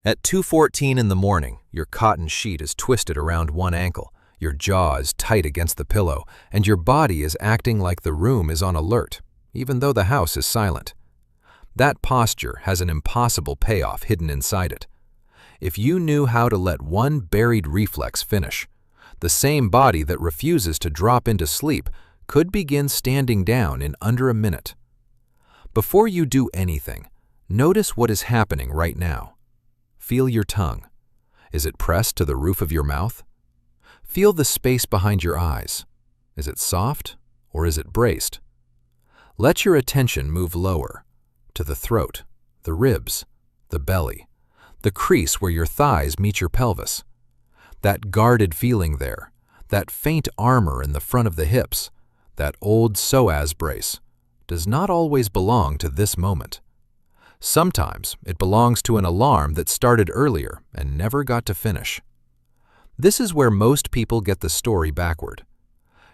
At 2:14 in the morning, your cotton sheet is twisted around one ankle, your jaw is tight against the pillow, and your body is acting like the room is on alert, even though the house is silent. That posture has an impossible payoff hidden inside it. If you knew how to let one buried reflex finish, the same body that refuses to drop into sleep could begin standing down in under a minute. Before you do anything, notice what is happening right now. Feel your tongue. Is it pressed to the roof of your mouth? Feel the space behind your eyes. Is it soft or is it braced? Let your attention move lower, to the throat, the ribs, the belly, the crease where your thighs meet your pelvis. That guarded feeling there, that faint armor in the front of the hips, that old psoas brace, does not always belong to this moment. Sometimes it belongs to an alarm that started earlier and never got to finish. This is where most people get the story backward.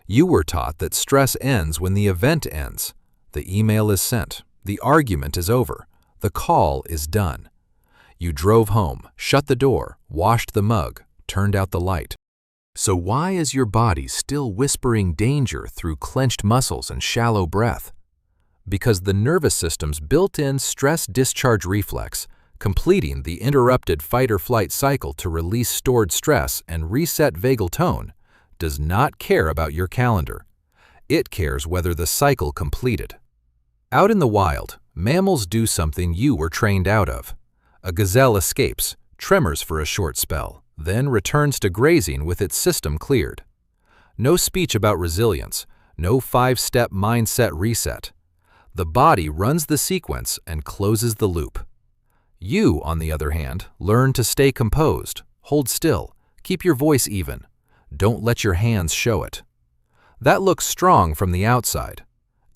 You were taught that stress ends when the event ends. The email is sent, the argument is over, the call is done. You drove home, shut the door, washed the mug, turned out the light. So why is your body still whispering danger through clenched muscles and shallow breath? Because the nervous system's built-in stress-discharge reflex, completing the interrupted fight-or-flight cycle to release stored stress and reset vagal tone, does not care about your calendar. It cares whether the cycle completed. Out in the wild, mammals do something you were trained out of. A gazelle escapes, tremors for a short spell, then returns to grazing with its system cleared. No speech about resilience, no 5-step mindset reset. The body runs the sequence and closes the loop. You, on the other hand, learn to stay composed, hold still, keep your voice even. Don't let your hands show it. That looks strong from the outside.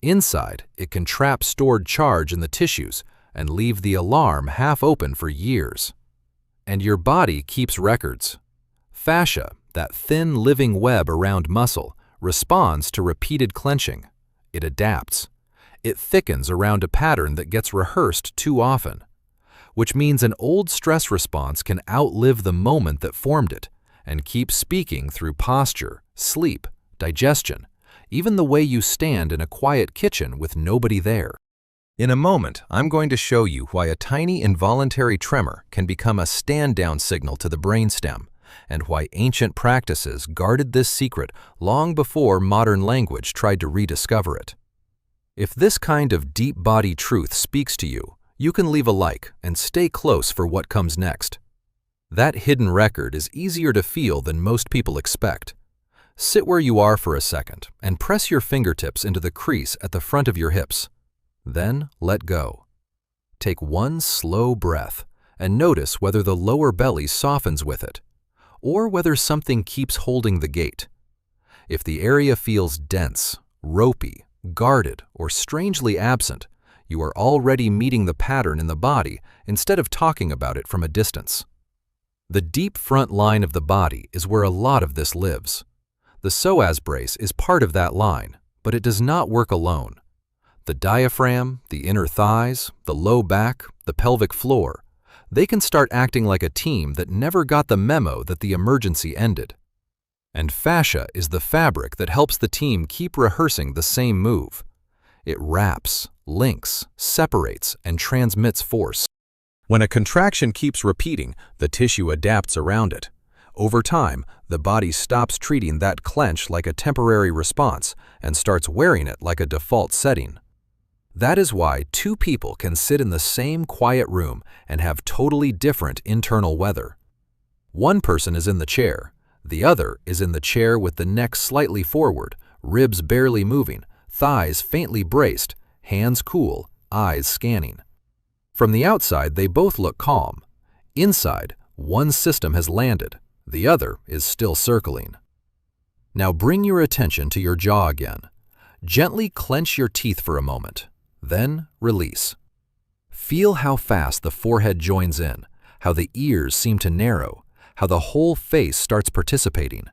Inside, it can trap stored charge in the tissues and leave the alarm half open for years. And your body keeps records. Fascia, that thin living web around muscle, responds to repeated clenching. It adapts. It thickens around a pattern that gets rehearsed too often, which means an old stress response can outlive the moment that formed it and keep speaking through posture, sleep, digestion, even the way you stand in a quiet kitchen with nobody there. In a moment, I'm going to show you why a tiny involuntary tremor can become a stand-down signal to the brainstem, and why ancient practices guarded this secret long before modern language tried to rediscover it. If this kind of deep body truth speaks to you, you can leave a like and stay close for what comes next. That hidden record is easier to feel than most people expect. Sit where you are for a second and press your fingertips into the crease at the front of your hips. Then let go. Take one slow breath and notice whether the lower belly softens with it, or whether something keeps holding the gate. If the area feels dense, ropey, guarded, or strangely absent, you are already meeting the pattern in the body instead of talking about it from a distance. The deep front line of the body is where a lot of this lives. The psoas brace is part of that line, but it does not work alone. The diaphragm, the inner thighs, the low back, the pelvic floor, they can start acting like a team that never got the memo that the emergency ended. And fascia is the fabric that helps the team keep rehearsing the same move. It wraps, links, separates, and transmits force. When a contraction keeps repeating, the tissue adapts around it. Over time, the body stops treating that clench like a temporary response and starts wearing it like a default setting. That is why two people can sit in the same quiet room and have totally different internal weather. One person is in the chair. The other is in the chair with the neck slightly forward, ribs barely moving, thighs faintly braced, hands cool, eyes scanning. From the outside, they both look calm. Inside, one system has landed, the other is still circling. Now bring your attention to your jaw again. Gently clench your teeth for a moment, then release. Feel how fast the forehead joins in, how the ears seem to narrow, how the whole face starts participating.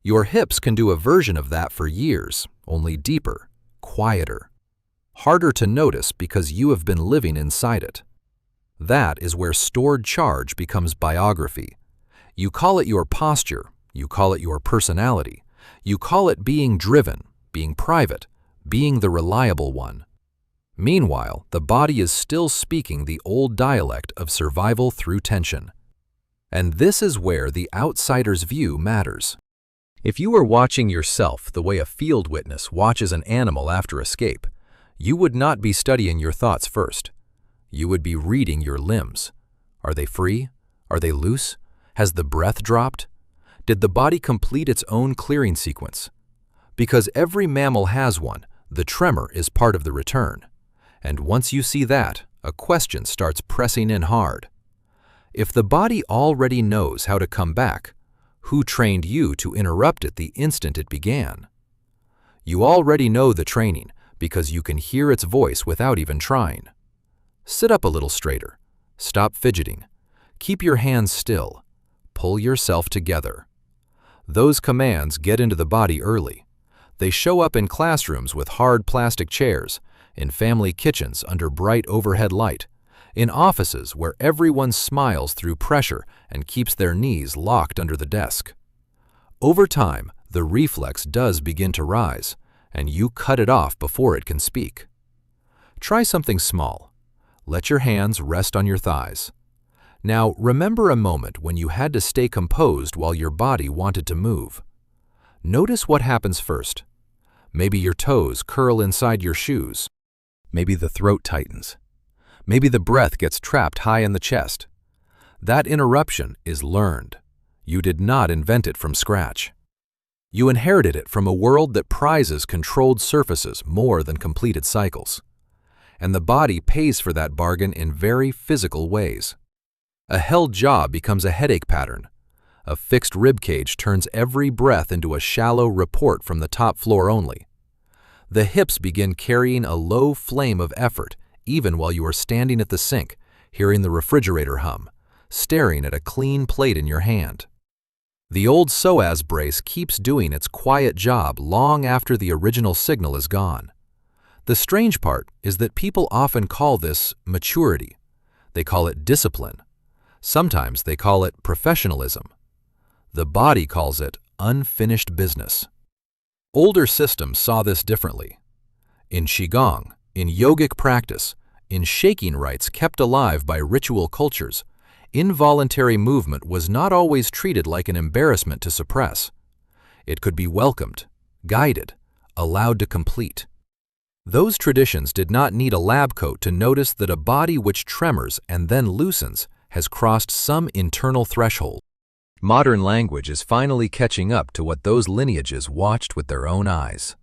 Your hips can do a version of that for years, only deeper, quieter. Harder to notice because you have been living inside it. That is where stored charge becomes biography. You call it your posture, you call it your personality, you call it being driven, being private, being the reliable one. Meanwhile, the body is still speaking the old dialect of survival through tension. And this is where the outsider's view matters. If you were watching yourself the way a field witness watches an animal after escape, you would not be studying your thoughts first. You would be reading your limbs. Are they free? Are they loose? Has the breath dropped? Did the body complete its own clearing sequence? Because every mammal has one, the tremor is part of the return. And once you see that, a question starts pressing in hard. If the body already knows how to come back, who trained you to interrupt it the instant it began? You already know the training because you can hear its voice without even trying. Sit up a little straighter. Stop fidgeting. Keep your hands still. Pull yourself together. Those commands get into the body early. They show up in classrooms with hard plastic chairs, in family kitchens under bright overhead light, in offices where everyone smiles through pressure and keeps their knees locked under the desk. Over time, the reflex does begin to rise, and you cut it off before it can speak. Try something small. Let your hands rest on your thighs. Now, remember a moment when you had to stay composed while your body wanted to move. Notice what happens first. Maybe your toes curl inside your shoes. Maybe the throat tightens. Maybe the breath gets trapped high in the chest. That interruption is learned. You did not invent it from scratch. You inherited it from a world that prizes controlled surfaces more than completed cycles. And the body pays for that bargain in very physical ways. A held jaw becomes a headache pattern. A fixed rib cage turns every breath into a shallow report from the top floor only. The hips begin carrying a low flame of effort even while you are standing at the sink, hearing the refrigerator hum, staring at a clean plate in your hand. The old psoas brace keeps doing its quiet job long after the original signal is gone. The strange part is that people often call this maturity. They call it discipline. Sometimes they call it professionalism. The body calls it unfinished business. Older systems saw this differently. In qigong, in yogic practice, in shaking rites kept alive by ritual cultures, involuntary movement was not always treated like an embarrassment to suppress. It could be welcomed, guided, allowed to complete. Those traditions did not need a lab coat to notice that a body which tremors and then loosens has crossed some internal threshold. Modern language is finally catching up to what those lineages watched with their own eyes.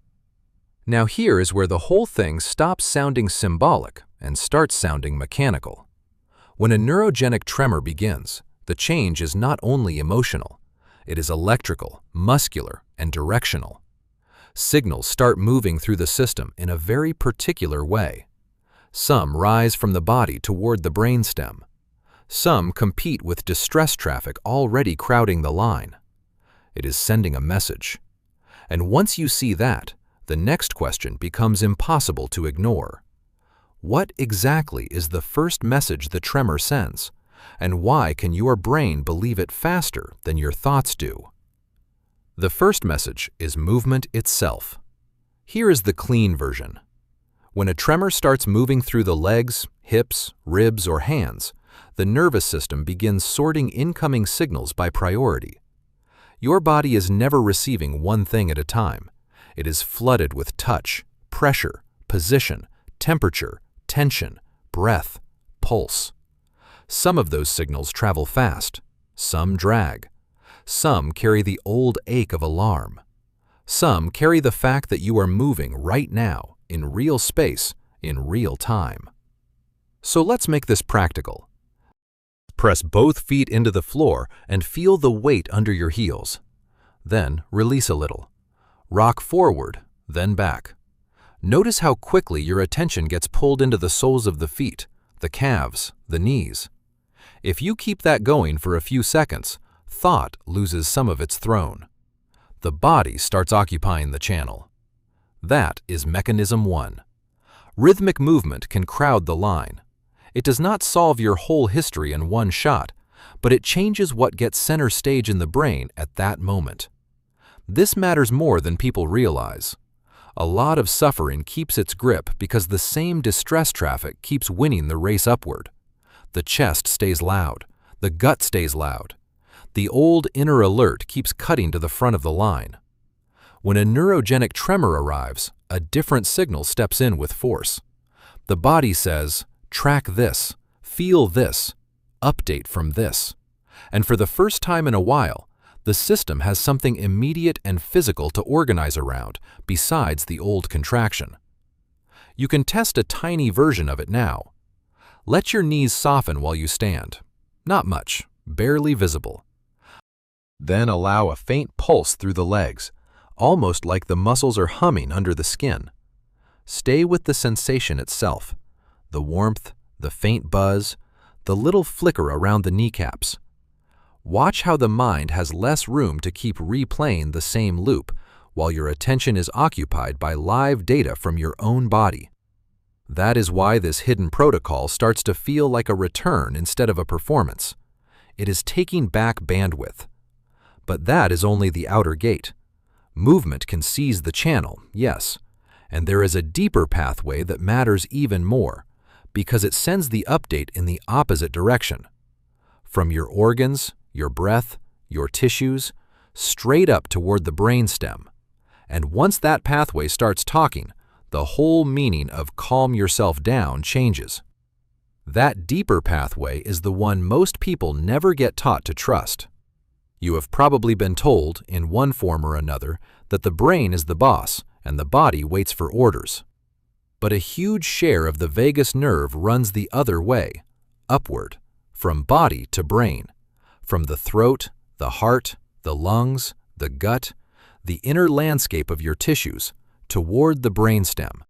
Now here is where the whole thing stops sounding symbolic and starts sounding mechanical. When a neurogenic tremor begins, the change is not only emotional, it is electrical, muscular, and directional. Signals start moving through the system in a very particular way. Some rise from the body toward the brainstem. Some compete with distress traffic already crowding the line. It is sending a message. And once you see that, the next question becomes impossible to ignore. What exactly is the first message the tremor sends? And why can your brain believe it faster than your thoughts do? The first message is movement itself. Here is the clean version. When a tremor starts moving through the legs, hips, ribs, or hands, the nervous system begins sorting incoming signals by priority. Your body is never receiving one thing at a time. It is flooded with touch, pressure, position, temperature, tension, breath, pulse. Some of those signals travel fast, some drag. Some carry the old ache of alarm. Some carry the fact that you are moving right now, in real space, in real time. So let's make this practical. Press both feet into the floor and feel the weight under your heels. Then release a little. Rock forward, then back. Notice how quickly your attention gets pulled into the soles of the feet, the calves, the knees. If you keep that going for a few seconds, thought loses some of its throne. The body starts occupying the channel. That is mechanism 1. Rhythmic movement can crowd the line. It does not solve your whole history in one shot, but it changes what gets center stage in the brain at that moment. This matters more than people realize. A lot of suffering keeps its grip because the same distress traffic keeps winning the race upward. The chest stays loud. The gut stays loud. The old inner alert keeps cutting to the front of the line. When a neurogenic tremor arrives, a different signal steps in with force. The body says, track this, feel this, update from this. And for the first time in a while, the system has something immediate and physical to organize around besides the old contraction. You can test a tiny version of it now. Let your knees soften while you stand. Not much, barely visible. Then allow a faint pulse through the legs, almost like the muscles are humming under the skin. Stay with the sensation itself, the warmth, the faint buzz, the little flicker around the kneecaps. Watch how the mind has less room to keep replaying the same loop while your attention is occupied by live data from your own body. That is why this hidden protocol starts to feel like a return instead of a performance. It is taking back bandwidth. But that is only the outer gate. Movement can seize the channel, yes, and there is a deeper pathway that matters even more because it sends the update in the opposite direction. From your organs, your breath, your tissues, straight up toward the brainstem. And once that pathway starts talking, the whole meaning of calm yourself down changes. That deeper pathway is the one most people never get taught to trust. You have probably been told, in one form or another, that the brain is the boss and the body waits for orders. But a huge share of the vagus nerve runs the other way, upward, from body to brain. From the throat, the heart, the lungs, the gut, the inner landscape of your tissues, toward the brainstem.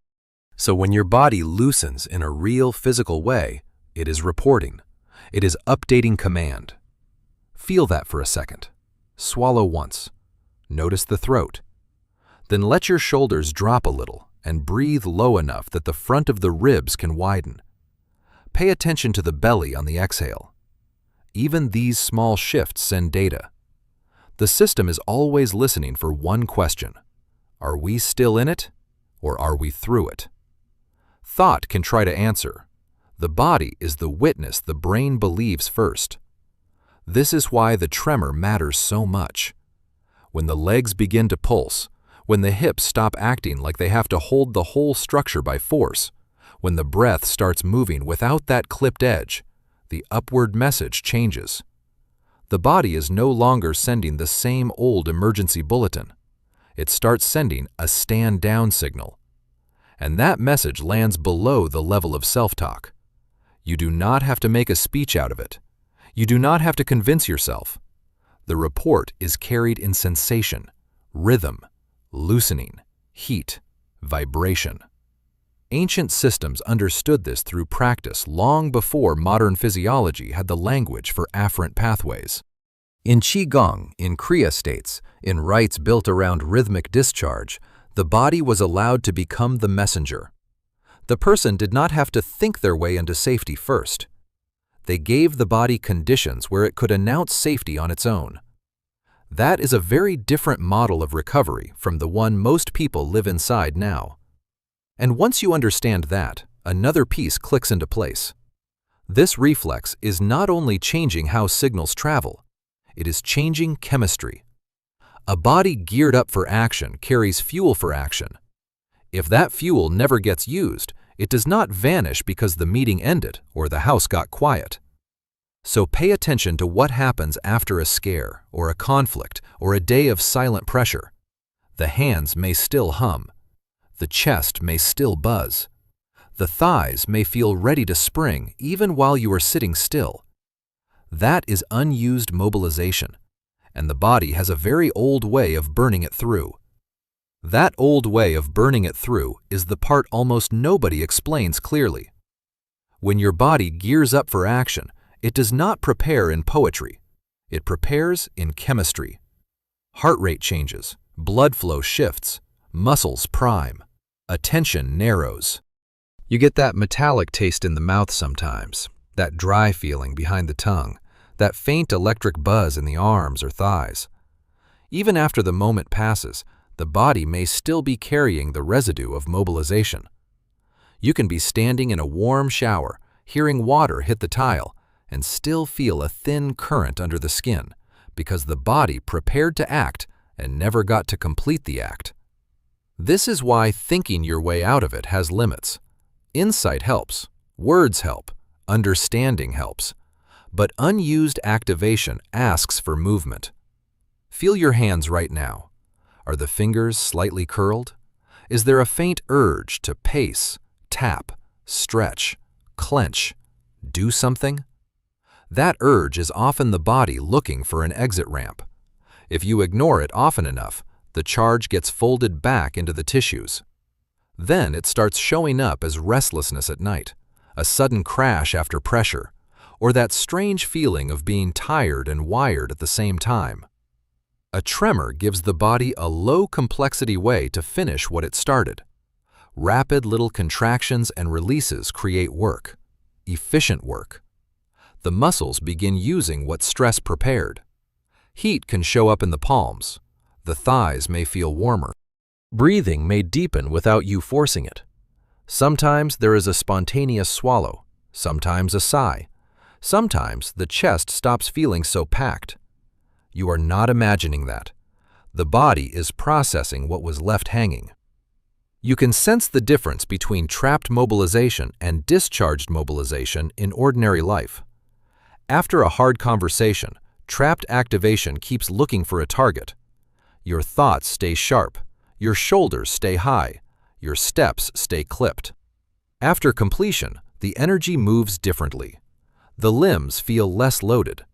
So when your body loosens in a real physical way, it is reporting. It is updating command. Feel that for a second. Swallow once. Notice the throat. Then let your shoulders drop a little and breathe low enough that the front of the ribs can widen. Pay attention to the belly on the exhale. Even these small shifts send data. The system is always listening for one question. Are we still in it, or are we through it? Thought can try to answer. The body is the witness the brain believes first. This is why the tremor matters so much. When the legs begin to pulse, when the hips stop acting like they have to hold the whole structure by force, when the breath starts moving without that clipped edge, the upward message changes. The body is no longer sending the same old emergency bulletin. It starts sending a stand down signal. And that message lands below the level of self-talk. You do not have to make a speech out of it. You do not have to convince yourself. The report is carried in sensation, rhythm, loosening, heat, vibration. Ancient systems understood this through practice long before modern physiology had the language for afferent pathways. In qigong, in kriya states, in rites built around rhythmic discharge, the body was allowed to become the messenger. The person did not have to think their way into safety first. They gave the body conditions where it could announce safety on its own. That is a very different model of recovery from the one most people live inside now. And once you understand that, another piece clicks into place. This reflex is not only changing how signals travel, it is changing chemistry. A body geared up for action carries fuel for action. If that fuel never gets used, it does not vanish because the meeting ended or the house got quiet. So pay attention to what happens after a scare or a conflict or a day of silent pressure. The hands may still hum. The chest may still buzz. The thighs may feel ready to spring even while you are sitting still. That is unused mobilization, and the body has a very old way of burning it through. That old way of burning it through is the part almost nobody explains clearly. When your body gears up for action, it does not prepare in poetry. It prepares in chemistry. Heart rate changes, blood flow shifts, muscles prime, attention narrows. You get that metallic taste in the mouth sometimes, that dry feeling behind the tongue, that faint electric buzz in the arms or thighs. Even after the moment passes, the body may still be carrying the residue of mobilization. You can be standing in a warm shower, hearing water hit the tile, and still feel a thin current under the skin because the body prepared to act and never got to complete the act. This is why thinking your way out of it has limits. Insight helps, words help, understanding helps, but unused activation asks for movement. Feel your hands right now. Are the fingers slightly curled? Is there a faint urge to pace, tap, stretch, clench, do something? That urge is often the body looking for an exit ramp. If you ignore it often enough, the charge gets folded back into the tissues. Then it starts showing up as restlessness at night, a sudden crash after pressure, or that strange feeling of being tired and wired at the same time. A tremor gives the body a low-complexity way to finish what it started. Rapid little contractions and releases create work, efficient work. The muscles begin using what stress prepared. Heat can show up in the palms. The thighs may feel warmer. Breathing may deepen without you forcing it. Sometimes there is a spontaneous swallow, sometimes a sigh. Sometimes the chest stops feeling so packed. You are not imagining that. The body is processing what was left hanging. You can sense the difference between trapped mobilization and discharged mobilization in ordinary life. After a hard conversation, trapped activation keeps looking for a target. Your thoughts stay sharp, your shoulders stay high, your steps stay clipped. After completion, the energy moves differently. The limbs feel less loaded.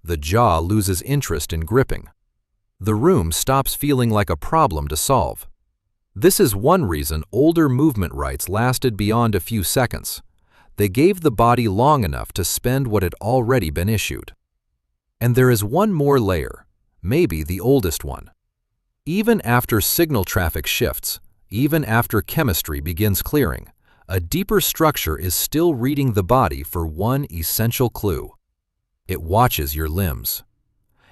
The jaw loses interest in gripping. The room stops feeling like a problem to solve. This is one reason older movement rites lasted beyond a few seconds. They gave the body long enough to spend what had already been issued. And there is one more layer, maybe the oldest one. Even after signal traffic shifts, even after chemistry begins clearing, a deeper structure is still reading the body for one essential clue. It watches your limbs.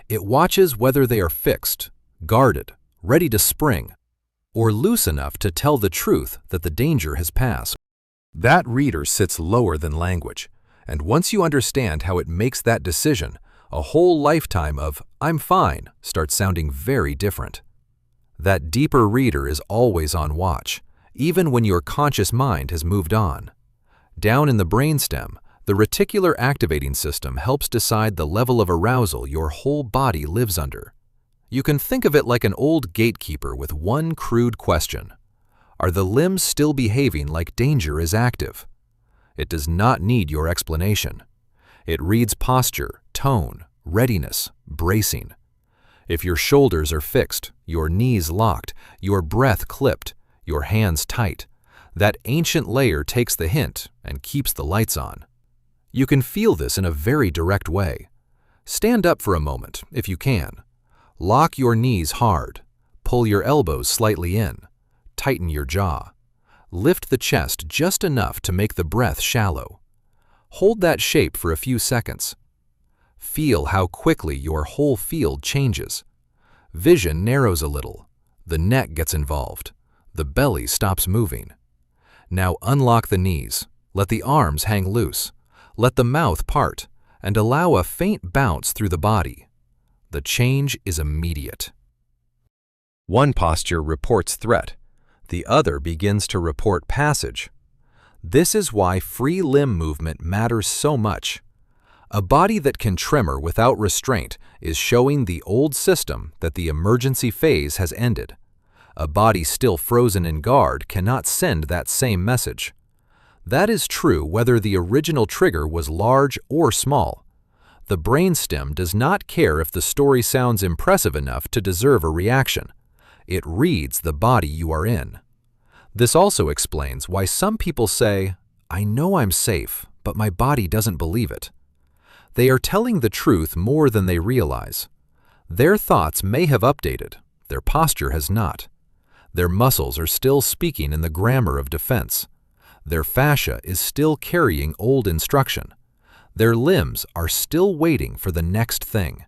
It watches whether they are fixed, guarded, ready to spring, or loose enough to tell the truth that the danger has passed. That reader sits lower than language, and once you understand how it makes that decision, a whole lifetime of "I'm fine" starts sounding very different. That deeper reader is always on watch, even when your conscious mind has moved on. Down in the brainstem, the reticular activating system helps decide the level of arousal your whole body lives under. You can think of it like an old gatekeeper with one crude question. Are the limbs still behaving like danger is active? It does not need your explanation. It reads posture, tone, readiness, bracing. If your shoulders are fixed, your knees locked, your breath clipped, your hands tight, that ancient layer takes the hint and keeps the lights on. You can feel this in a very direct way. Stand up for a moment, if you can. Lock your knees hard. Pull your elbows slightly in. Tighten your jaw. Lift the chest just enough to make the breath shallow. Hold that shape for a few seconds. Feel how quickly your whole field changes. Vision narrows a little. The neck gets involved. The belly stops moving. Now unlock the knees. Let the arms hang loose. Let the mouth part, and allow a faint bounce through the body. The change is immediate. One posture reports threat. The other begins to report passage. This is why free limb movement matters so much. A body that can tremor without restraint is showing the old system that the emergency phase has ended. A body still frozen in guard cannot send that same message. That is true whether the original trigger was large or small. The brainstem does not care if the story sounds impressive enough to deserve a reaction. It reads the body you are in. This also explains why some people say, "I know I'm safe, but my body doesn't believe it." They are telling the truth more than they realize. Their thoughts may have updated, their posture has not. Their muscles are still speaking in the grammar of defense. Their fascia is still carrying old instruction. Their limbs are still waiting for the next thing.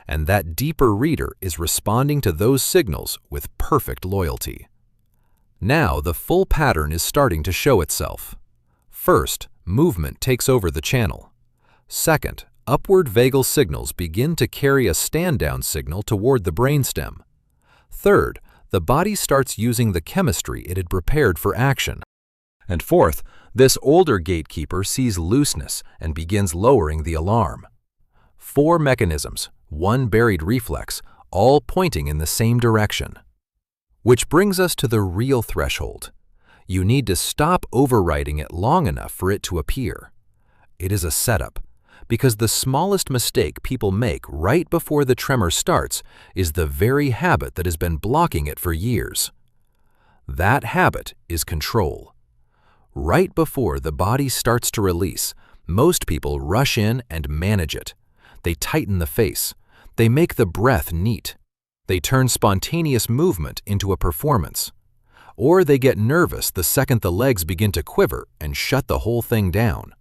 And that deeper reader is responding to those signals with perfect loyalty. Now the full pattern is starting to show itself. First, movement takes over the channel. Second, upward vagal signals begin to carry a stand-down signal toward the brainstem. Third, the body starts using the chemistry it had prepared for action. And fourth, this older gatekeeper sees looseness and begins lowering the alarm. 4 mechanisms, 1 buried reflex, all pointing in the same direction. Which brings us to the real threshold. You need to stop overriding it long enough for it to appear. It is a setup, because the smallest mistake people make right before the tremor starts is the very habit that has been blocking it for years. That habit is control. Right before the body starts to release, most people rush in and manage it. They tighten the face. They make the breath neat. They turn spontaneous movement into a performance. Or they get nervous the second the legs begin to quiver and shut the whole thing down.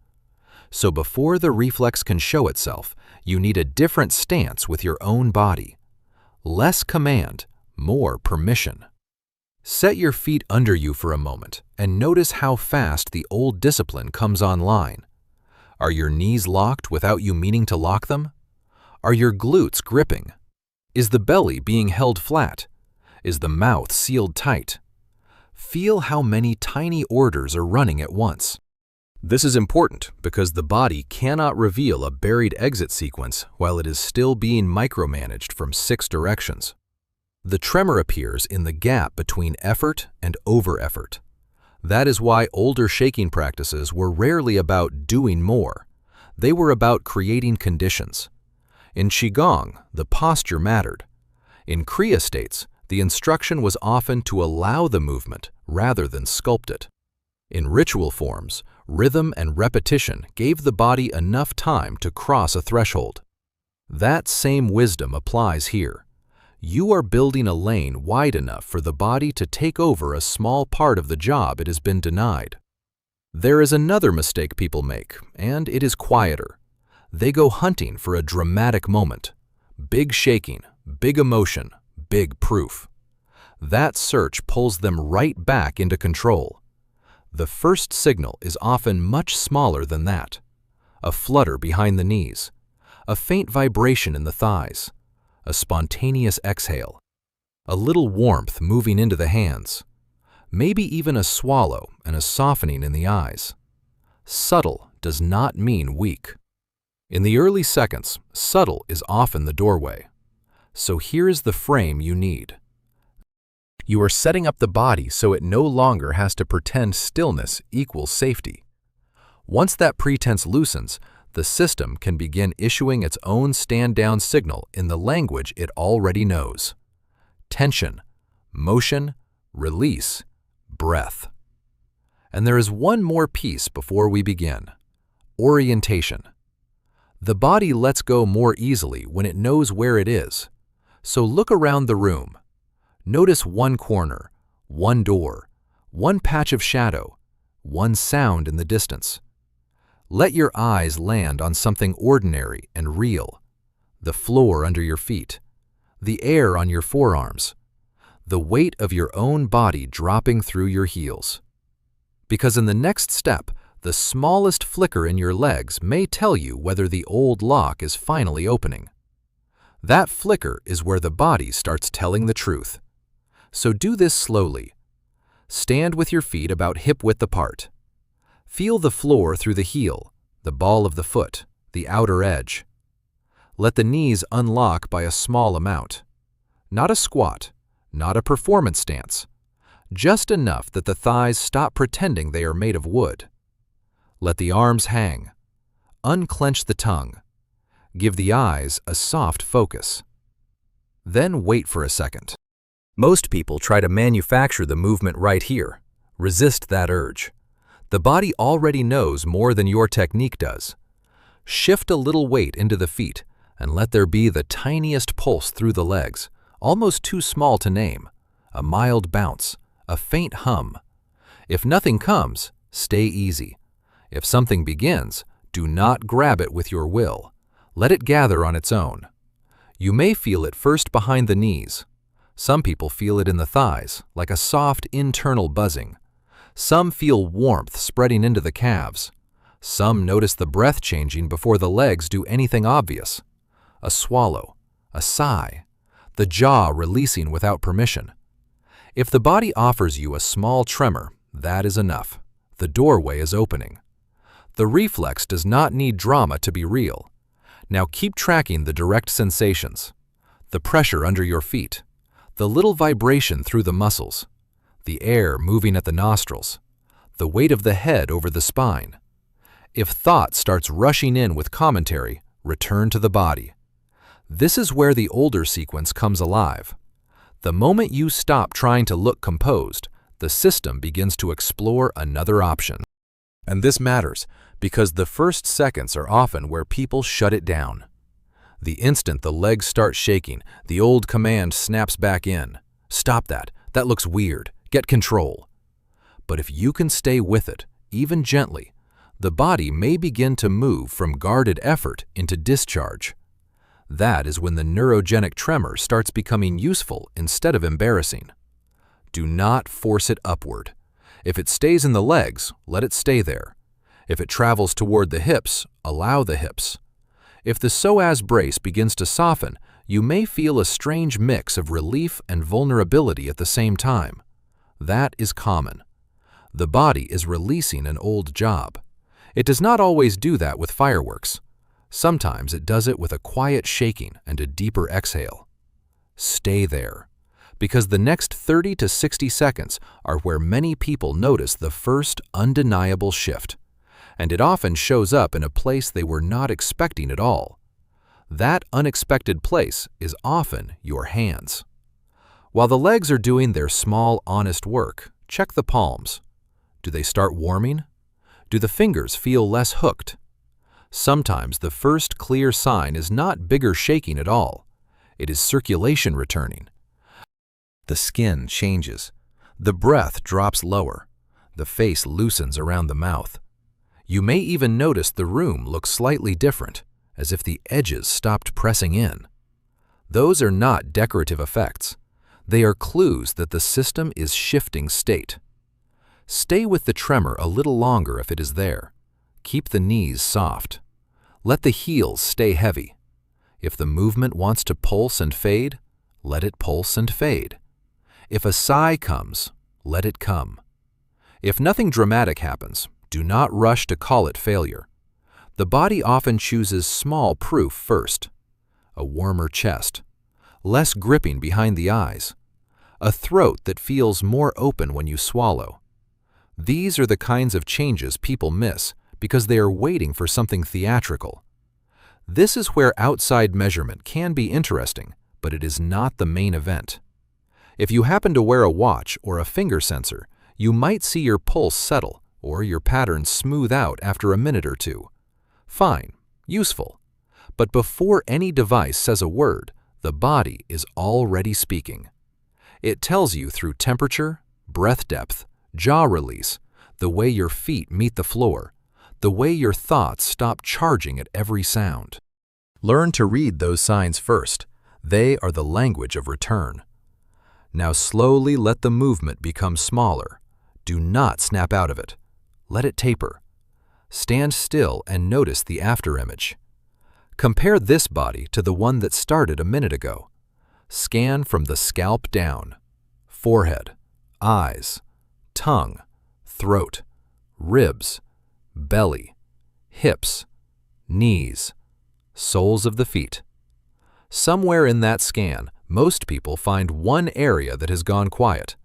So before the reflex can show itself, you need a different stance with your own body. Less command, more permission. Set your feet under you for a moment and notice how fast the old discipline comes online. Are your knees locked without you meaning to lock them? Are your glutes gripping? Is the belly being held flat? Is the mouth sealed tight? Feel how many tiny orders are running at once. This is important because the body cannot reveal a buried exit sequence while it is still being micromanaged from 6 directions. The tremor appears in the gap between effort and over-effort. That is why older shaking practices were rarely about doing more. They were about creating conditions. In qigong, the posture mattered. In kriya states, the instruction was often to allow the movement rather than sculpt it. In ritual forms, rhythm and repetition gave the body enough time to cross a threshold. That same wisdom applies here. You are building a lane wide enough for the body to take over a small part of the job it has been denied. There is another mistake people make, and it is quieter. They go hunting for a dramatic moment. Big shaking, big emotion, big proof. That search pulls them right back into control. The first signal is often much smaller than that. A flutter behind the knees, a faint vibration in the thighs, a spontaneous exhale, a little warmth moving into the hands, maybe even a swallow and a softening in the eyes. Subtle does not mean weak. In the early seconds, subtle is often the doorway. So here is the frame you need. You are setting up the body so it no longer has to pretend stillness equals safety. Once that pretense loosens, the system can begin issuing its own stand-down signal in the language it already knows. Tension, motion, release, breath. And there is one more piece before we begin. Orientation. The body lets go more easily when it knows where it is. So look around the room. Notice one corner, one door, one patch of shadow, one sound in the distance. Let your eyes land on something ordinary and real. The floor under your feet, the air on your forearms, the weight of your own body dropping through your heels. Because in the next step, the smallest flicker in your legs may tell you whether the old lock is finally opening. That flicker is where the body starts telling the truth. So do this slowly. Stand with your feet about hip-width apart. Feel the floor through the heel, the ball of the foot, the outer edge. Let the knees unlock by a small amount. Not a squat, not a performance stance. Just enough that the thighs stop pretending they are made of wood. Let the arms hang. Unclench the tongue. Give the eyes a soft focus. Then wait for a second. Most people try to manufacture the movement right here. Resist that urge. The body already knows more than your technique does. Shift a little weight into the feet and let there be the tiniest pulse through the legs, almost too small to name. A mild bounce, a faint hum. If nothing comes, Stay easy. If something begins, do not grab it with your will. Let it gather on its own. You may feel it first behind the knees. Some people feel it in the thighs, like a soft internal buzzing. Some feel warmth spreading into the calves. Some notice the breath changing before the legs do anything obvious. A swallow, a sigh, the jaw releasing without permission. If the body offers you a small tremor, that is enough. The doorway is opening. The reflex does not need drama to be real. Now keep tracking the direct sensations. The pressure under your feet, the little vibration through the muscles, the air moving at the nostrils, the weight of the head over the spine. If thought starts rushing in with commentary, return to the body. This is where the older sequence comes alive. The moment you stop trying to look composed, the system begins to explore another option. And this matters because the first seconds are often where people shut it down. The instant the legs start shaking, the old command snaps back in. Stop that. That looks weird. Get control. But if you can stay with it, even gently, the body may begin to move from guarded effort into discharge. That is when the neurogenic tremor starts becoming useful instead of embarrassing. Do not force it upward. If it stays in the legs, let it stay there. If it travels toward the hips, allow the hips. If the psoas brace begins to soften, you may feel a strange mix of relief and vulnerability at the same time. That is common. The body is releasing an old job. It does not always do that with fireworks. Sometimes it does it with a quiet shaking and a deeper exhale. Stay there, because the next 30 to 60 seconds are where many people notice the first undeniable shift, and it often shows up in a place they were not expecting at all. That unexpected place is often your hands. While the legs are doing their small, honest work, check the palms. Do they start warming? Do the fingers feel less hooked? Sometimes the first clear sign is not bigger shaking at all. It is circulation returning. The skin changes. The breath drops lower. The face loosens around the mouth. You may even notice the room looks slightly different, as if the edges stopped pressing in. Those are not decorative effects. They are clues that the system is shifting state. Stay with the tremor a little longer if it is there. Keep the knees soft. Let the heels stay heavy. If the movement wants to pulse and fade, let it pulse and fade. If a sigh comes, let it come. If nothing dramatic happens, do not rush to call it failure. The body often chooses small proof first. A warmer chest, less gripping behind the eyes, a throat that feels more open when you swallow. These are the kinds of changes people miss because they are waiting for something theatrical. This is where outside measurement can be interesting, but it is not the main event. If you happen to wear a watch or a finger sensor, you might see your pulse settle or your pattern smooth out after a minute or two. Fine, useful. But before any device says a word, the body is already speaking. It tells you through temperature, breath depth, jaw release, the way your feet meet the floor, the way your thoughts stop charging at every sound. Learn to read those signs first. They are the language of return. Now slowly let the movement become smaller. Do not snap out of it. Let it taper. Stand still and notice the afterimage. Compare this body to the one that started a minute ago. Scan from the scalp down. Forehead, eyes, tongue, throat, ribs, belly, hips, knees, soles of the feet. Somewhere in that scan, most people find one area that has gone quiet.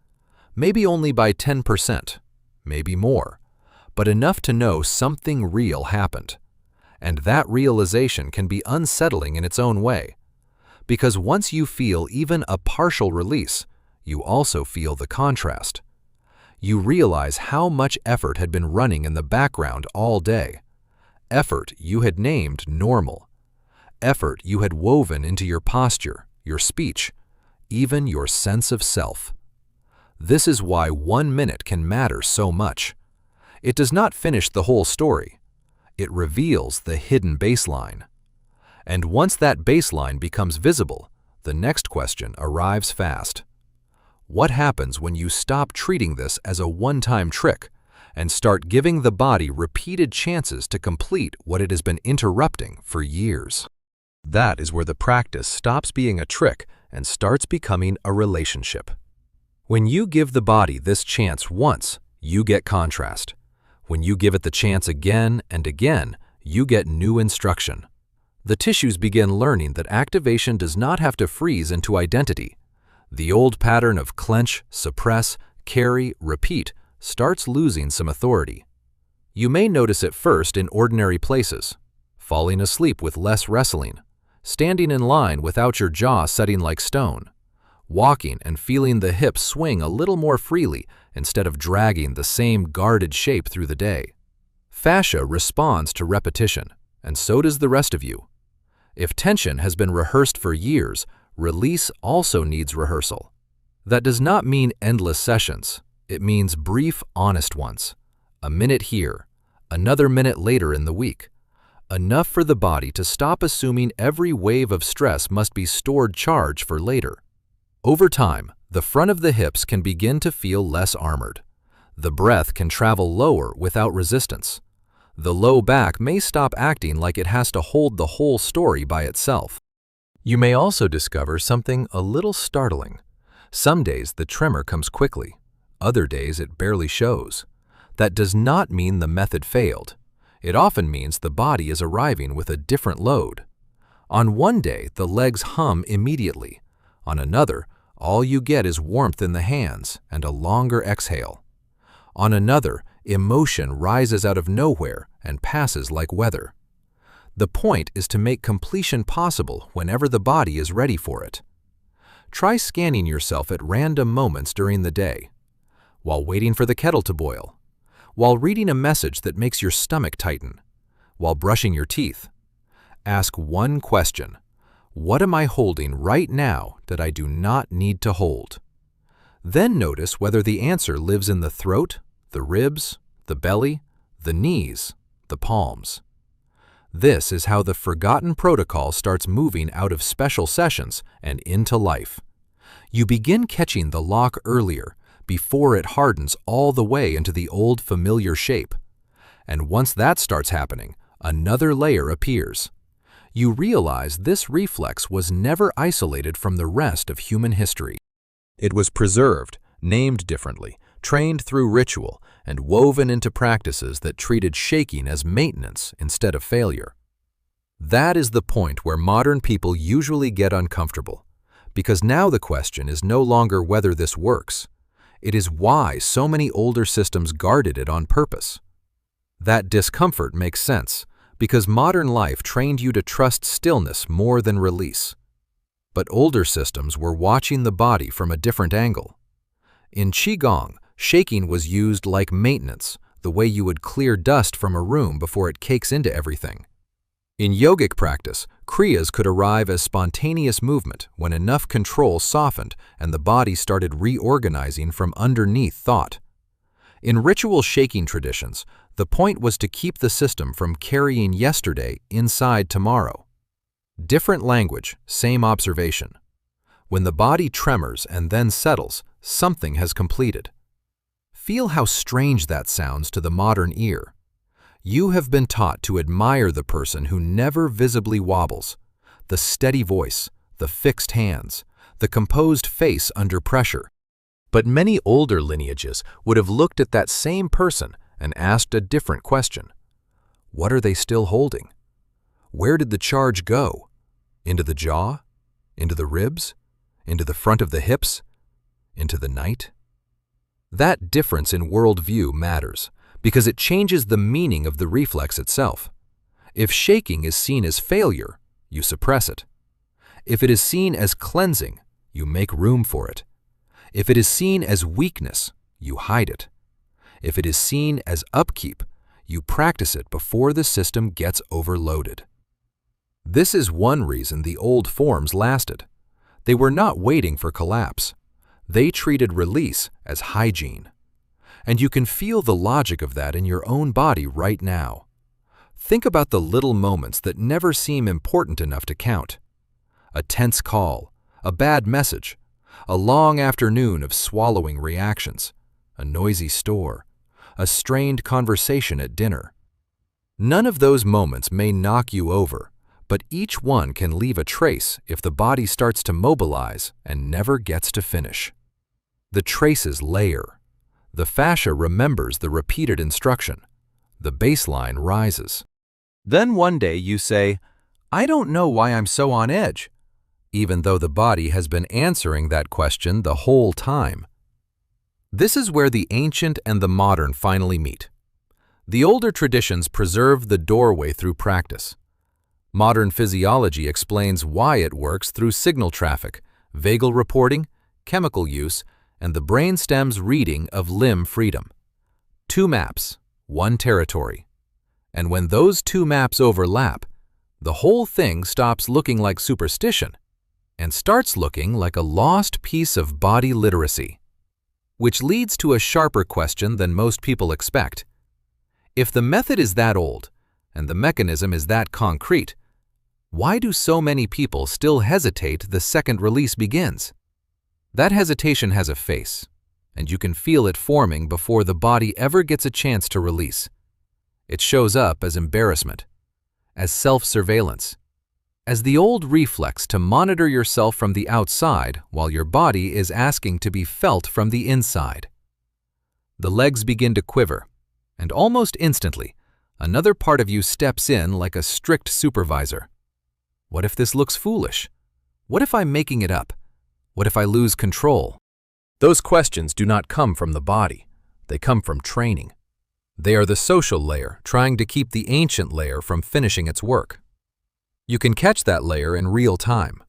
Maybe only by 10%, maybe more, but enough to know something real happened. And that realization can be unsettling in its own way, because once you feel even a partial release, you also feel the contrast. You realize how much effort had been running in the background all day. Effort you had named normal. Effort you had woven into your posture, your speech, even your sense of self. This is why 1 minute can matter so much. It does not finish the whole story. It reveals the hidden baseline. And once that baseline becomes visible, the next question arrives fast. What happens when you stop treating this as a one-time trick and start giving the body repeated chances to complete what it has been interrupting for years? That is where the practice stops being a trick and starts becoming a relationship. When you give the body this chance once, you get contrast. When you give it the chance again and again, you get new instruction. The tissues begin learning that activation does not have to freeze into identity. The old pattern of clench, suppress, carry, repeat starts losing some authority. You may notice it first in ordinary places: falling asleep with less wrestling, standing in line without your jaw setting like stone, walking and feeling the hips swing a little more freely instead of dragging the same guarded shape through the day. Fascia responds to repetition, and so does the rest of you. If tension has been rehearsed for years, release also needs rehearsal. That does not mean endless sessions. It means brief, honest ones. A minute here, another minute later in the week. Enough for the body to stop assuming every wave of stress must be stored charge for later. Over time, the front of the hips can begin to feel less armored. The breath can travel lower without resistance. The low back may stop acting like it has to hold the whole story by itself. You may also discover something a little startling. Some days the tremor comes quickly. Other days it barely shows. That does not mean the method failed. It often means the body is arriving with a different load. On one day, the legs hum immediately. On another, all you get is warmth in the hands and a longer exhale. On another, emotion rises out of nowhere and passes like weather. The point is to make completion possible whenever the body is ready for it. Try scanning yourself at random moments during the day. While waiting for the kettle to boil. While reading a message that makes your stomach tighten. While brushing your teeth. Ask one question. What am I holding right now that I do not need to hold? Then notice whether the answer lives in the throat, the ribs, the belly, the knees, the palms. This is how the forgotten protocol starts moving out of special sessions and into life. You begin catching the lock earlier, before it hardens all the way into the old familiar shape. And once that starts happening, another layer appears. You realize this reflex was never isolated from the rest of human history. It was preserved, named differently, trained through ritual, and woven into practices that treated shaking as maintenance instead of failure. That is the point where modern people usually get uncomfortable, because now the question is no longer whether this works. It is why so many older systems guarded it on purpose. That discomfort makes sense, because modern life trained you to trust stillness more than release. But older systems were watching the body from a different angle. In qigong, shaking was used like maintenance, the way you would clear dust from a room before it cakes into everything. In yogic practice, kriyas could arrive as spontaneous movement when enough control softened and the body started reorganizing from underneath thought. In ritual shaking traditions, the point was to keep the system from carrying yesterday inside tomorrow. Different language, same observation. When the body tremors and then settles, something has completed. Feel how strange that sounds to the modern ear. You have been taught to admire the person who never visibly wobbles, the steady voice, the fixed hands, the composed face under pressure. But many older lineages would have looked at that same person and asked a different question. What are they still holding? Where did the charge go? Into the jaw? Into the ribs? Into the front of the hips? Into the night? That difference in worldview matters, because it changes the meaning of the reflex itself. If shaking is seen as failure, you suppress it. If it is seen as cleansing, you make room for it. If it is seen as weakness, you hide it. If it is seen as upkeep, you practice it before the system gets overloaded. This is one reason the old forms lasted. They were not waiting for collapse. They treated release as hygiene. And you can feel the logic of that in your own body right now. Think about the little moments that never seem important enough to count. A tense call, a bad message, a long afternoon of swallowing reactions, a noisy store, a strained conversation at dinner. None of those moments may knock you over, but each one can leave a trace if the body starts to mobilize and never gets to finish. The traces layer. The fascia remembers the repeated instruction. The baseline rises. Then one day you say, "I don't know why I'm so on edge," even though the body has been answering that question the whole time. This is where the ancient and the modern finally meet. The older traditions preserve the doorway through practice. Modern physiology explains why it works through signal traffic, vagal reporting, chemical use, and the brainstem's reading of limb freedom. Two maps, one territory. And when those two maps overlap, the whole thing stops looking like superstition and starts looking like a lost piece of body literacy. Which leads to a sharper question than most people expect. If the method is that old and the mechanism is that concrete, why do so many people still hesitate the second release begins? That hesitation has a face, and you can feel it forming before the body ever gets a chance to release. It shows up as embarrassment, as self-surveillance, as the old reflex to monitor yourself from the outside while your body is asking to be felt from the inside. The legs begin to quiver, and almost instantly, another part of you steps in like a strict supervisor. What if this looks foolish? What if I'm making it up? What if I lose control? Those questions do not come from the body. They come from training. They are the social layer trying to keep the ancient layer from finishing its work. You can catch that layer in real time.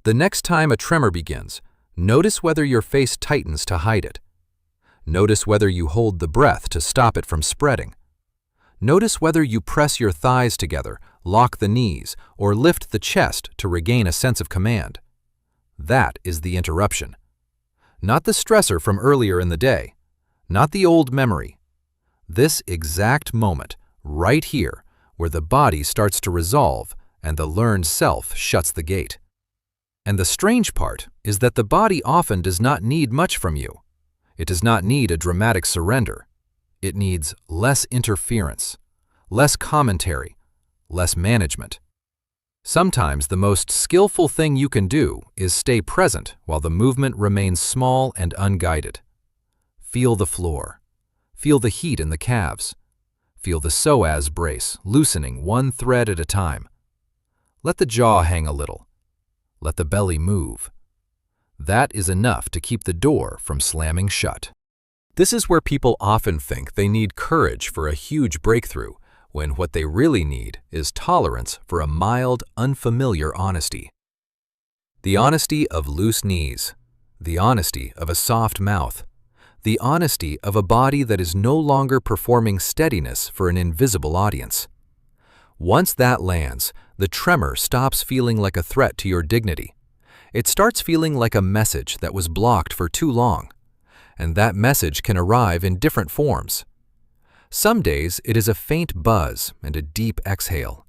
The next time a tremor begins, notice whether your face tightens to hide it. Notice whether you hold the breath to stop it from spreading. Notice whether you press your thighs together, lock the knees, or lift the chest to regain a sense of command. That is the interruption. Not the stressor from earlier in the day, not the old memory. This exact moment, right here, where the body starts to resolve and the learned self shuts the gate. And the strange part is that the body often does not need much from you. It does not need a dramatic surrender. It needs less interference, less commentary, less management. Sometimes the most skillful thing you can do is stay present while the movement remains small and unguided. Feel the floor. Feel the heat in the calves. Feel the psoas brace loosening one thread at a time. Let the jaw hang a little. Let the belly move. That is enough to keep the door from slamming shut. This is where people often think they need courage for a huge breakthrough, when what they really need is tolerance for a mild, unfamiliar honesty. The honesty of loose knees, the honesty of a soft mouth, the honesty of a body that is no longer performing steadiness for an invisible audience. Once that lands, the tremor stops feeling like a threat to your dignity. It starts feeling like a message that was blocked for too long, and that message can arrive in different forms. Some days it is a faint buzz and a deep exhale.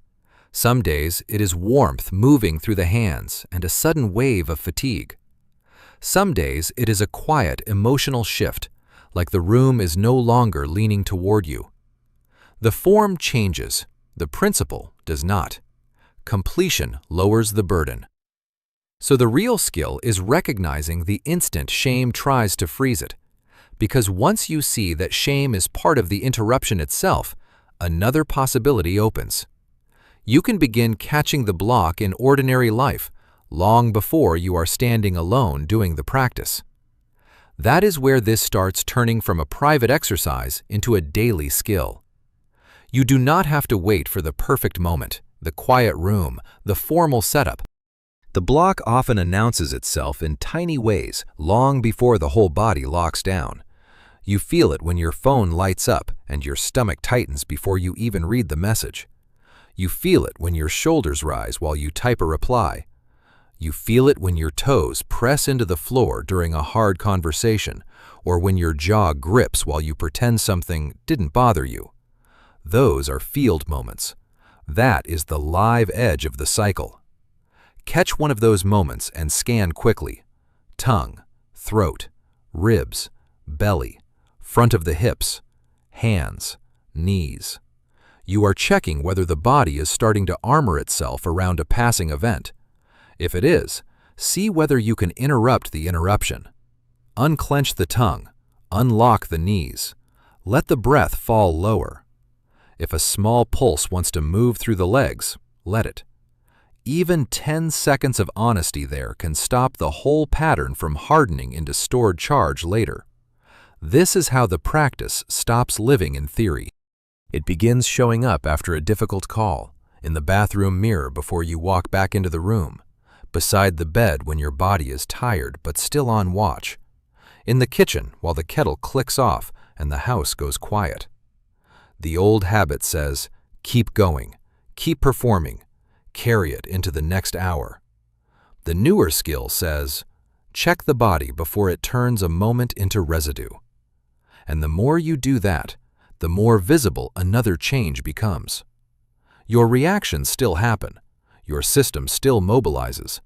Some days it is warmth moving through the hands and a sudden wave of fatigue. Some days it is a quiet, emotional shift, like the room is no longer leaning toward you. The form changes, the principle does not. Completion lowers the burden. So the real skill is recognizing the instant shame tries to freeze it. Because once you see that shame is part of the interruption itself, another possibility opens. You can begin catching the block in ordinary life, long before you are standing alone doing the practice. That is where this starts turning from a private exercise into a daily skill. You do not have to wait for the perfect moment, the quiet room, the formal setup. The block often announces itself in tiny ways long before the whole body locks down. You feel it when your phone lights up and your stomach tightens before you even read the message. You feel it when your shoulders rise while you type a reply. You feel it when your toes press into the floor during a hard conversation, or when your jaw grips while you pretend something didn't bother you. Those are field moments. That is the live edge of the cycle. Catch one of those moments and scan quickly. Tongue, throat, ribs, belly, front of the hips, hands, knees. You are checking whether the body is starting to armor itself around a passing event. If it is, see whether you can interrupt the interruption. Unclench the tongue, unlock the knees, let the breath fall lower. If a small pulse wants to move through the legs, let it. Even 10 seconds of honesty there can stop the whole pattern from hardening into stored charge later. This is how the practice stops living in theory. It begins showing up after a difficult call, in the bathroom mirror before you walk back into the room, beside the bed when your body is tired but still on watch, in the kitchen while the kettle clicks off and the house goes quiet. The old habit says, keep going, keep performing, carry it into the next hour. The newer skill says, check the body before it turns a moment into residue. And the more you do that, the more visible another change becomes. Your reactions still happen, your system still mobilizes,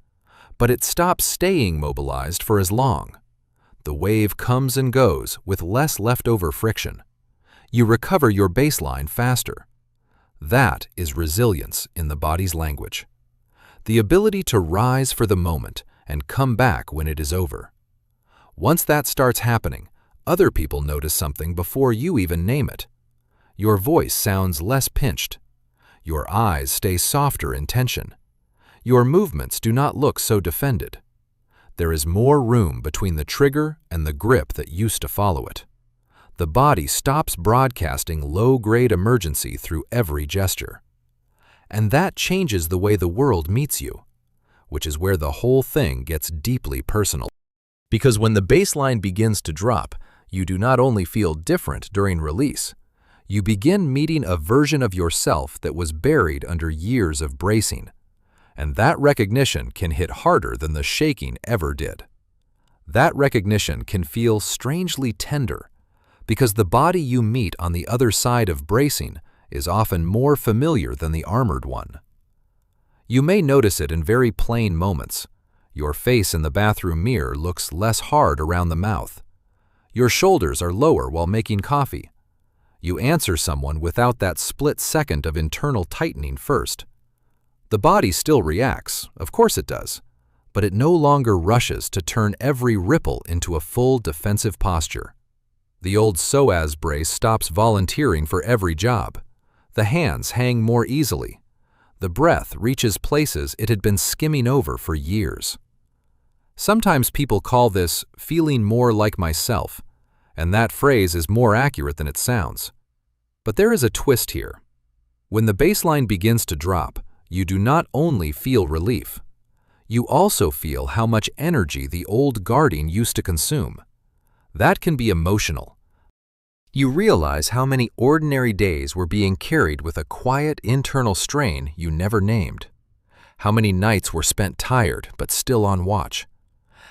but it stops staying mobilized for as long. The wave comes and goes with less leftover friction. You recover your baseline faster. That is resilience in the body's language. The ability to rise for the moment and come back when it is over. Once that starts happening, other people notice something before you even name it. Your voice sounds less pinched. Your eyes stay softer in tension. Your movements do not look so defended. There is more room between the trigger and the grip that used to follow it. The body stops broadcasting low-grade emergency through every gesture. And that changes the way the world meets you, which is where the whole thing gets deeply personal. Because when the baseline begins to drop, you do not only feel different during release, you begin meeting a version of yourself that was buried under years of bracing. And that recognition can hit harder than the shaking ever did. That recognition can feel strangely tender, because the body you meet on the other side of bracing is often more familiar than the armored one. You may notice it in very plain moments. Your face in the bathroom mirror looks less hard around the mouth. Your shoulders are lower while making coffee. You answer someone without that split second of internal tightening first. The body still reacts, of course it does, but it no longer rushes to turn every ripple into a full defensive posture. The old psoas brace stops volunteering for every job. The hands hang more easily. The breath reaches places it had been skimming over for years. Sometimes people call this feeling more like myself, and that phrase is more accurate than it sounds. But there is a twist here. When the baseline begins to drop, you do not only feel relief. You also feel how much energy the old guarding used to consume. That can be emotional. You realize how many ordinary days were being carried with a quiet internal strain you never named. How many nights were spent tired but still on watch.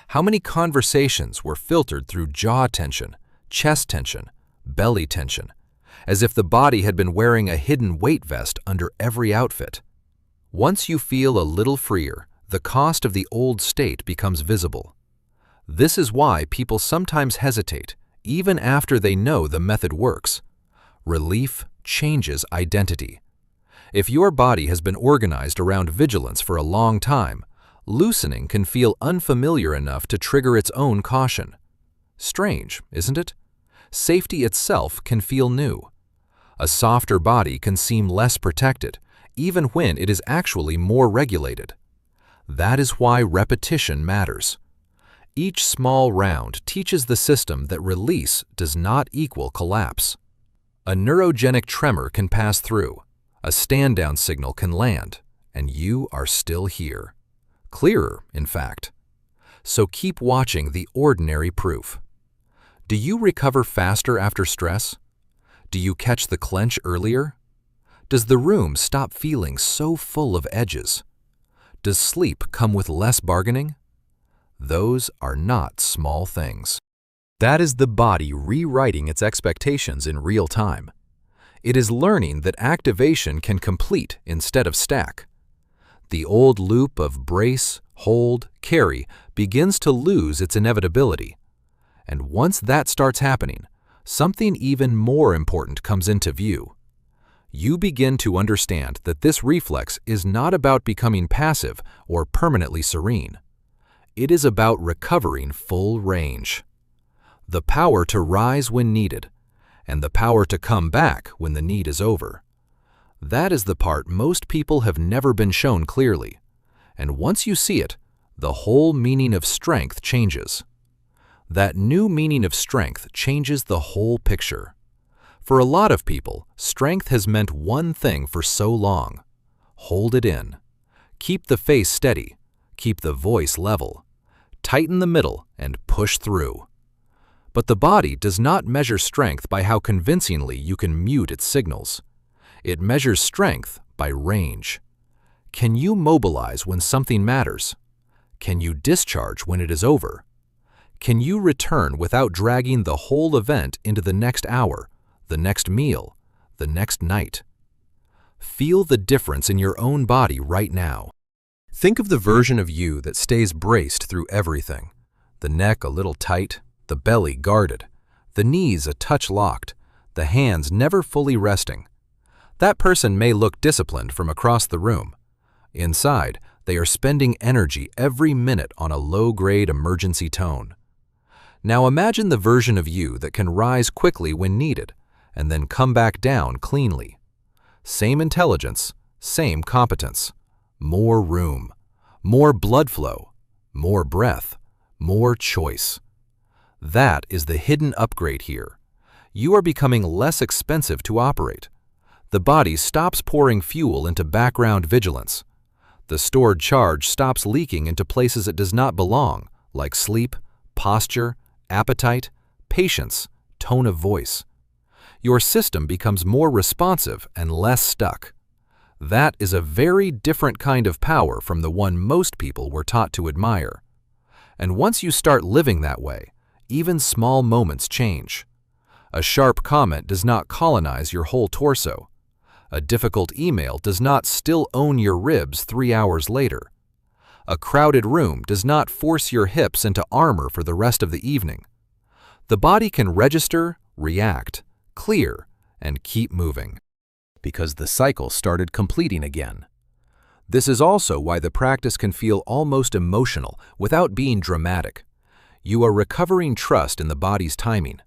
How many conversations were filtered through jaw tension, chest tension, belly tension, as if the body had been wearing a hidden weight vest under every outfit. Once you feel a little freer, the cost of the old state becomes visible. This is why people sometimes hesitate, even after they know the method works. Relief changes identity. If your body has been organized around vigilance for a long time, loosening can feel unfamiliar enough to trigger its own caution. Strange, isn't it? Safety itself can feel new. A softer body can seem less protected, even when it is actually more regulated. That is why repetition matters. Each small round teaches the system that release does not equal collapse. A neurogenic tremor can pass through, a stand-down signal can land, and you are still here. Clearer, in fact. So keep watching the ordinary proof. Do you recover faster after stress? Do you catch the clench earlier? Does the room stop feeling so full of edges? Does sleep come with less bargaining? Those are not small things. That is the body rewriting its expectations in real time. It is learning that activation can complete instead of stack. The old loop of brace, hold, carry begins to lose its inevitability. And once that starts happening, something even more important comes into view. You begin to understand that this reflex is not about becoming passive or permanently serene. It is about recovering full range. The power to rise when needed, and the power to come back when the need is over. That is the part most people have never been shown clearly. And once you see it, the whole meaning of strength changes. That new meaning of strength changes the whole picture. For a lot of people, strength has meant one thing for so long. Hold it in. Keep the face steady. Keep the voice level. Tighten the middle and push through. But the body does not measure strength by how convincingly you can mute its signals. It measures strength by range. Can you mobilize when something matters? Can you discharge when it is over? Can you return without dragging the whole event into the next hour, the next meal, the next night? Feel the difference in your own body right now. Think of the version of you that stays braced through everything. The neck a little tight, the belly guarded, the knees a touch locked, the hands never fully resting. That person may look disciplined from across the room. Inside, they are spending energy every minute on a low-grade emergency tone. Now imagine the version of you that can rise quickly when needed, and then come back down cleanly. Same intelligence, same competence. More room, more blood flow, more breath, more choice. That is the hidden upgrade here. You are becoming less expensive to operate. The body stops pouring fuel into background vigilance. The stored charge stops leaking into places it does not belong, like sleep, posture, appetite, patience, tone of voice. Your system becomes more responsive and less stuck. That is a very different kind of power from the one most people were taught to admire. And once you start living that way, even small moments change. A sharp comment does not colonize your whole torso. A difficult email does not still own your ribs 3 hours later. A crowded room does not force your hips into armor for the rest of the evening. The body can register, react, clear, and keep moving. Because the cycle started completing again. This is also why the practice can feel almost emotional without being dramatic. You are recovering trust in the body's timing.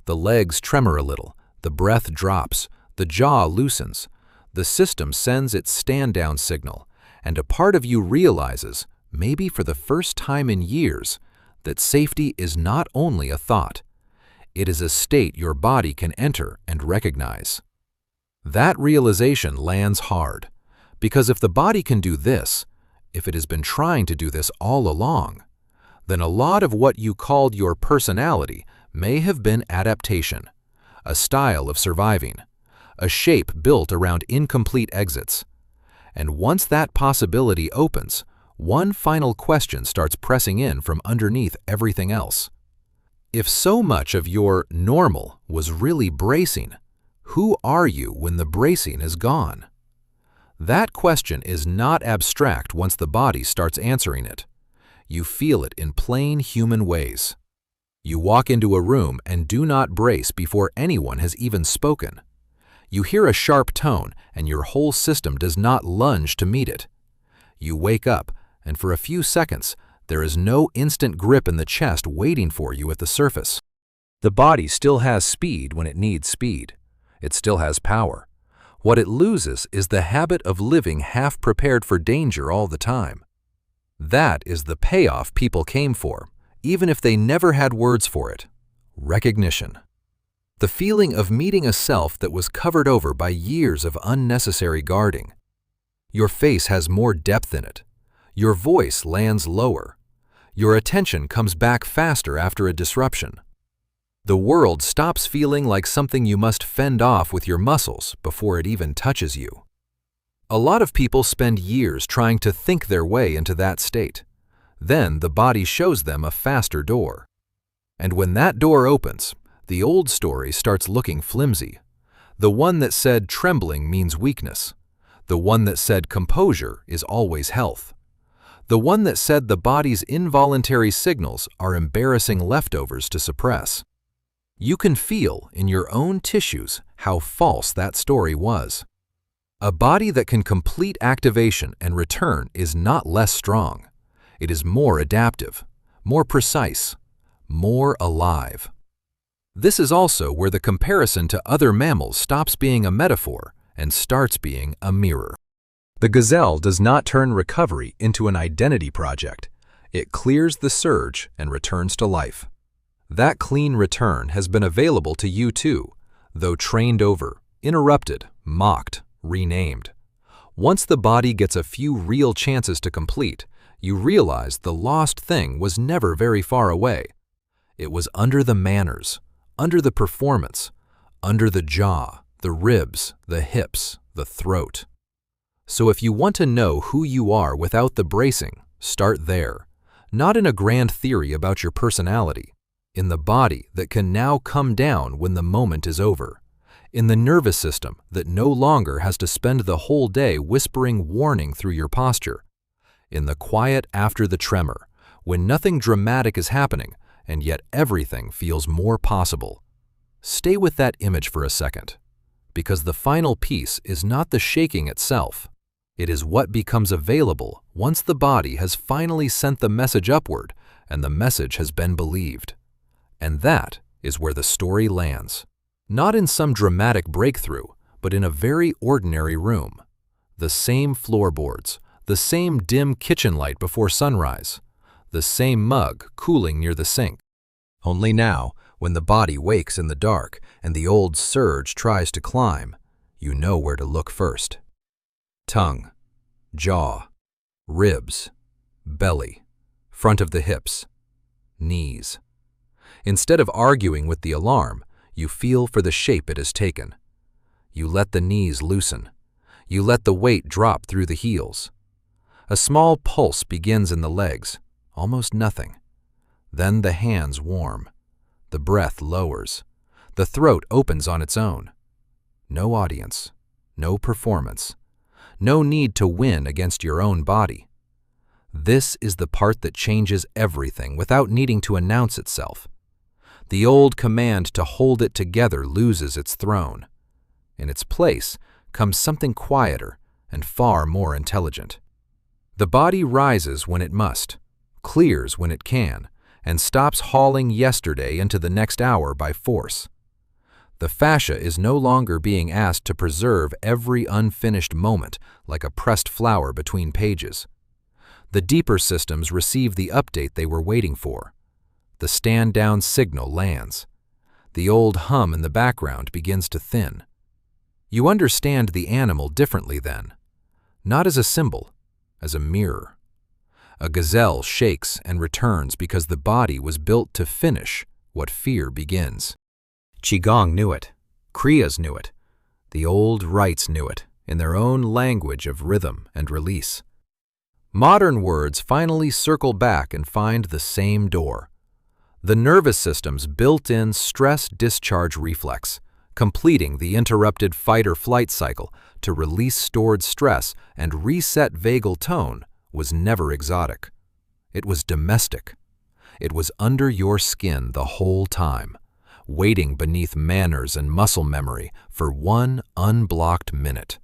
The legs tremor a little, the breath drops, the jaw loosens, the system sends its stand-down signal, and a part of you realizes, maybe for the first time in years, that safety is not only a thought. It is a state your body can enter and recognize. That realization lands hard, because if the body can do this, if it has been trying to do this all along, then a lot of what you called your personality may have been adaptation, a style of surviving, a shape built around incomplete exits. And once that possibility opens, one final question starts pressing in from underneath everything else. If so much of your normal was really bracing, who are you when the bracing is gone? That question is not abstract once the body starts answering it. You feel it in plain human ways. You walk into a room and do not brace before anyone has even spoken. You hear a sharp tone and your whole system does not lunge to meet it. You wake up, and for a few seconds, there is no instant grip in the chest waiting for you at the surface. The body still has speed when it needs speed. It still has power. What it loses is the habit of living half prepared for danger all the time. That is the payoff people came for, even if they never had words for it. Recognition. The feeling of meeting a self that was covered over by years of unnecessary guarding. Your face has more depth in it. Your voice lands lower. Your attention comes back faster after a disruption. The world stops feeling like something you must fend off with your muscles before it even touches you. A lot of people spend years trying to think their way into that state. Then the body shows them a faster door. And when that door opens, the old story starts looking flimsy. The one that said trembling means weakness. The one that said composure is always health. The one that said the body's involuntary signals are embarrassing leftovers to suppress. You can feel in your own tissues how false that story was. A body that can complete activation and return is not less strong. It is more adaptive, more precise, more alive. This is also where the comparison to other mammals stops being a metaphor and starts being a mirror. The gazelle does not turn recovery into an identity project. It clears the surge and returns to life. That clean return has been available to you too, though trained over, interrupted, mocked, renamed. Once the body gets a few real chances to complete, you realize the lost thing was never very far away. It was under the manners, under the performance, under the jaw, the ribs, the hips, the throat. So if you want to know who you are without the bracing, start there. Not in a grand theory about your personality, in the body that can now come down when the moment is over, in the nervous system that no longer has to spend the whole day whispering warning through your posture, in the quiet after the tremor, when nothing dramatic is happening and yet everything feels more possible. Stay with that image for a second, because the final piece is not the shaking itself. It is what becomes available once the body has finally sent the message upward and the message has been believed. And that is where the story lands. Not in some dramatic breakthrough, but in a very ordinary room. The same floorboards, the same dim kitchen light before sunrise, the same mug cooling near the sink. Only now, when the body wakes in the dark and the old surge tries to climb, you know where to look first. Tongue, jaw, ribs, belly, front of the hips, knees. Instead of arguing with the alarm, you feel for the shape it has taken. You let the knees loosen. You let the weight drop through the heels. A small pulse begins in the legs, almost nothing. Then the hands warm. The breath lowers. The throat opens on its own. No audience, no performance. No need to win against your own body. This is the part that changes everything without needing to announce itself. The old command to hold it together loses its throne. In its place comes something quieter and far more intelligent. The body rises when it must, clears when it can, and stops hauling yesterday into the next hour by force. The fascia is no longer being asked to preserve every unfinished moment like a pressed flower between pages. The deeper systems receive the update they were waiting for. The stand-down signal lands. The old hum in the background begins to thin. You understand the animal differently then, not as a symbol, as a mirror. A gazelle shakes and returns because the body was built to finish what fear begins. Qigong knew it. Kriyas knew it. The old rites knew it, in their own language of rhythm and release. Modern words finally circle back and find the same door. The nervous system's built-in stress-discharge reflex, completing the interrupted fight-or-flight cycle to release stored stress and reset vagal tone, was never exotic. It was domestic. It was under your skin the whole time, waiting beneath manners and muscle memory for one unblocked minute.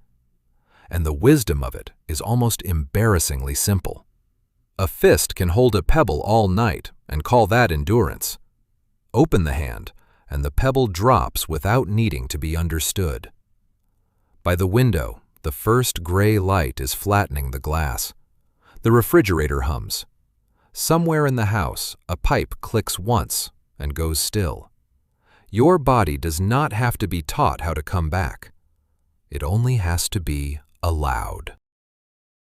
And the wisdom of it is almost embarrassingly simple. A fist can hold a pebble all night and call that endurance. Open the hand, and the pebble drops without needing to be understood. By the window, the first gray light is flattening the glass. The refrigerator hums. Somewhere in the house, a pipe clicks once and goes still. Your body does not have to be taught how to come back. It only has to be allowed.